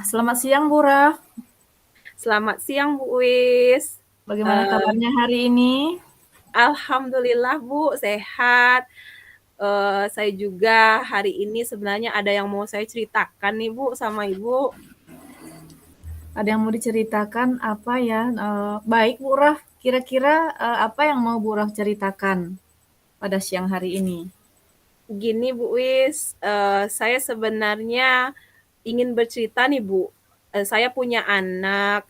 Selamat siang Bu Raf. Selamat siang Bu Wis. Bagaimana kabarnya hari ini? Alhamdulillah Bu, sehat. Saya juga hari ini sebenarnya ada yang mau saya ceritakan nih Bu sama Ibu. Ada yang mau diceritakan apa ya? Baik Bu Raf, kira-kira apa yang mau Bu Raf ceritakan pada siang hari ini? Gini Bu Wis, saya sebenarnya ingin bercerita nih Bu. Saya punya anak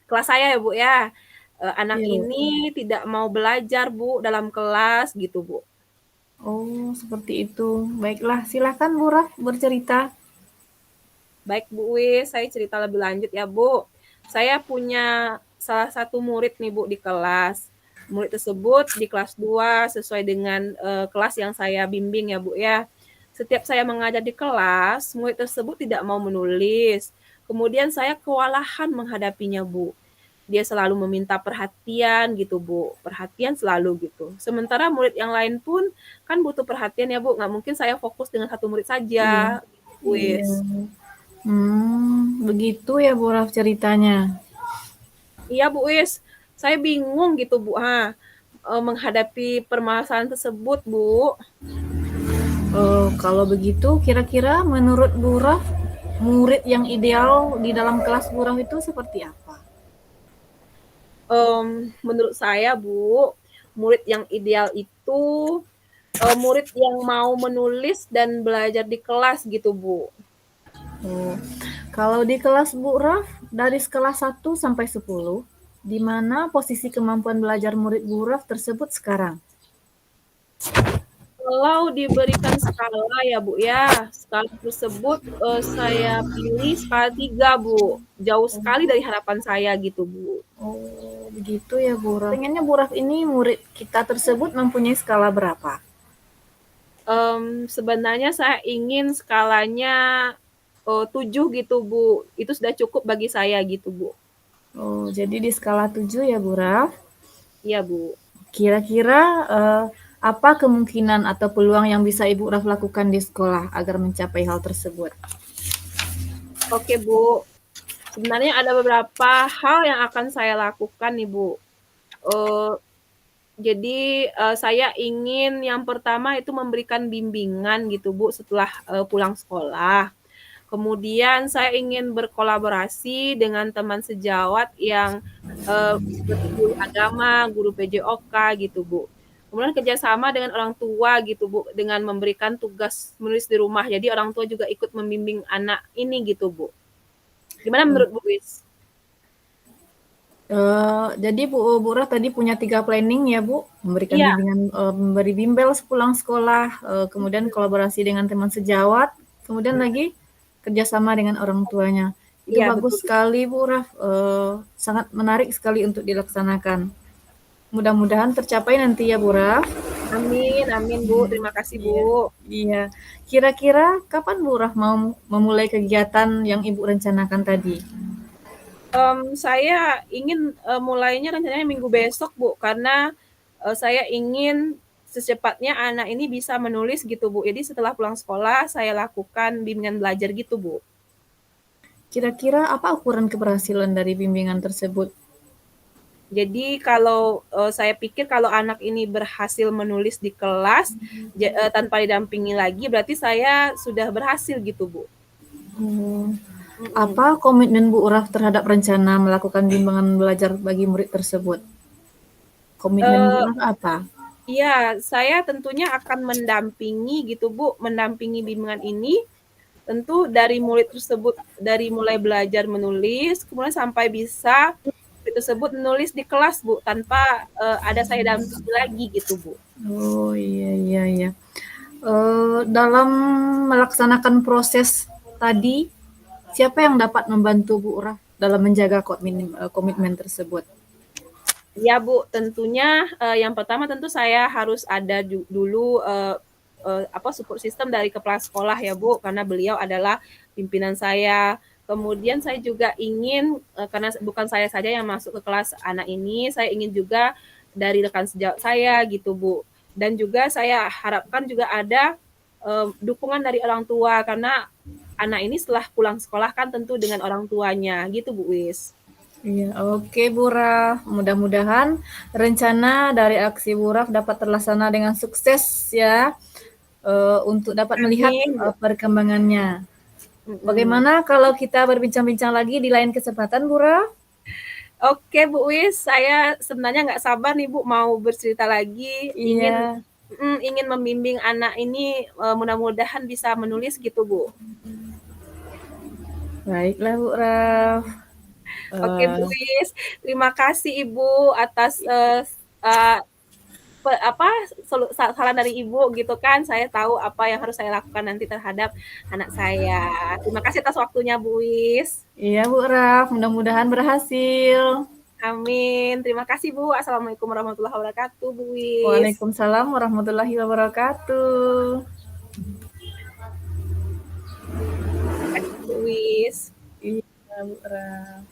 kelas saya ya Bu ya. Anak Iya. ini tidak mau belajar Bu dalam kelas gitu Bu. Oh, seperti itu. Baiklah, silakan Bu Raf bercerita. Baik Bu Wis, saya cerita lebih lanjut ya Bu. Saya punya salah satu murid nih Bu di kelas. Murid tersebut di kelas 2 sesuai dengan kelas yang saya bimbing ya Bu ya. Setiap saya mengajar di kelas, murid tersebut tidak mau menulis. Kemudian saya kewalahan menghadapinya Bu. Dia selalu meminta perhatian gitu Bu, perhatian selalu gitu. Sementara murid yang lain pun kan butuh perhatian ya Bu, nggak mungkin saya fokus dengan satu murid Iya. saja. Iya. Wis. Begitu ya Bu Raf ceritanya. Iya Bu Wis, saya bingung gitu Bu menghadapi permasalahan tersebut Bu. Kalau begitu, kira-kira menurut Bu Raf, murid yang ideal di dalam kelas Bu Raf itu seperti apa? Menurut saya, Bu, murid yang ideal itu, murid yang mau menulis dan belajar di kelas gitu, Bu. Oh. Kalau di kelas Bu Raf, dari skala 1 sampai 10, di mana posisi kemampuan belajar murid Bu Raf tersebut sekarang? Kalau diberikan skala ya, Bu, ya, skala tersebut, saya pilih skala 3, Bu. Jauh sekali dari harapan saya gitu, Bu. Oh, begitu ya Bu Raf. Pengennya Bu Raf ini murid kita tersebut mempunyai skala berapa? Sebenarnya saya ingin skalanya, 7 gitu, Bu. Itu sudah cukup bagi saya gitu, Bu. Oh, jadi di skala 7 ya Bu Raf. Iya, Bu. Kira-kira apa kemungkinan atau peluang yang bisa Ibu Raf lakukan di sekolah agar mencapai hal tersebut? Oke, Bu. Sebenarnya ada beberapa hal yang akan saya lakukan nih, Bu. Eee, jadi, saya ingin yang pertama itu memberikan bimbingan gitu, Bu, setelah, pulang sekolah. Kemudian saya ingin berkolaborasi dengan teman sejawat yang, seperti guru agama, guru PJOK gitu, Bu. Kemudian kerjasama dengan orang tua gitu, Bu, dengan memberikan tugas menulis di rumah. Jadi orang tua juga ikut membimbing anak ini gitu, Bu. Gimana menurut Bu Wis? Jadi Bu Raf tadi punya 3 planning ya Bu, memberikan Iya, bimbingan, memberi bimbel sepulang sekolah, kemudian kolaborasi dengan teman sejawat, kemudian lagi kerjasama dengan orang tuanya. Itu iya bagus betul. sekali Bu Raf, sangat menarik sekali untuk dilaksanakan. Mudah-mudahan tercapai nanti ya Bu Raf. Amin, amin Bu. Terima kasih Bu. Iya, iya. Kira-kira kapan Bu Raf mau memulai kegiatan yang Ibu rencanakan tadi? Saya ingin mulainya rencananya minggu besok Bu, karena saya ingin secepatnya anak ini bisa menulis gitu Bu. Jadi setelah pulang sekolah saya lakukan bimbingan belajar gitu Bu. Kira-kira apa ukuran keberhasilan dari bimbingan tersebut? Jadi kalau saya pikir kalau anak ini berhasil menulis di kelas tanpa didampingi lagi, berarti saya sudah berhasil gitu Bu. Hmm. Mm-mm. Apa komitmen Bu Uraf terhadap rencana melakukan bimbingan belajar bagi murid tersebut? Komitmen Bu Eh, Uraf apa? Iya, saya tentunya akan mendampingi gitu Bu, mendampingi bimbingan ini tentu dari murid tersebut, dari mulai belajar menulis, kemudian sampai bisa murid tersebut menulis di kelas Bu, tanpa ada saya dampingi lagi gitu Bu. Oh iya iya iya. Dalam melaksanakan proses tadi, siapa yang dapat membantu Bu Uraf dalam menjaga komitmen tersebut? Ya Bu, tentunya yang pertama tentu saya harus ada dulu support system dari kepala sekolah ya Bu, karena beliau adalah pimpinan saya. Kemudian saya juga ingin karena bukan saya saja yang masuk ke kelas anak ini, saya ingin juga dari rekan sejawat saya gitu Bu. Dan juga saya harapkan juga ada dukungan dari orang tua karena anak ini setelah pulang sekolah kan tentu dengan orang tuanya gitu Bu Wis. Iya, oke Bu Raf. Mudah-mudahan rencana dari aksi Bu Raf dapat terlaksana dengan sukses ya, untuk dapat melihat Amin Bu. perkembangannya. Mm-mm. Bagaimana kalau kita berbincang-bincang lagi di lain kesempatan, Bu Raf? Oke Bu Wis, saya sebenarnya nggak sabar nih Bu mau bercerita lagi, ingin Iya, ingin membimbing anak ini mudah-mudahan bisa menulis gitu Bu. baiklah Bu Raf. Oke Bu Eh, Wis, terima kasih Ibu atas uh, apa saran dari Ibu gitu kan, saya tahu apa yang harus saya lakukan nanti terhadap anak saya. Terima kasih atas waktunya Bu Wis. iya Bu Raf, mudah-mudahan berhasil. Amin. Terima kasih Bu. Assalamualaikum warahmatullahi wabarakatuh Bu Wis. Waalaikumsalam warahmatullahi wabarakatuh. Terima kasih Bu Wis. Iya Bu Raf.